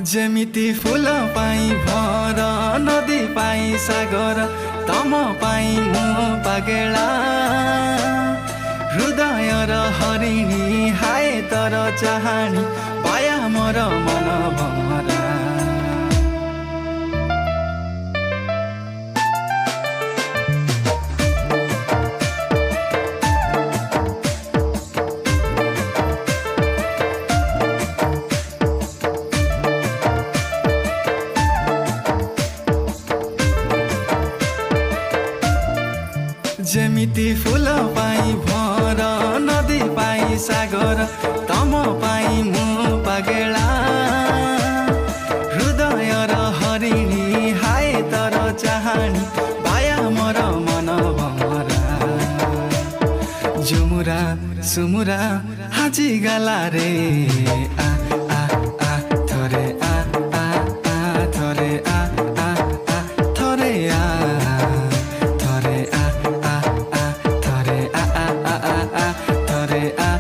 जेमिति फूल पाई भर नदी पाई सागर तम पाई मु पागेला हृदय र हरिणी हाय तर चाहनी पाया मोर मन भमरा जेमिति फूल पाई भर नदी पाई सागर तम पाई मु पागेला हृदय र हरिणी हाय तर चाहनी पाया मोर मन भमरा जुमुरा सुमुरा हाजी गाला रे आ आ आ थोरे आ आ आ थोरे आ आ आ थोरे आ थोरे आ थोरे आ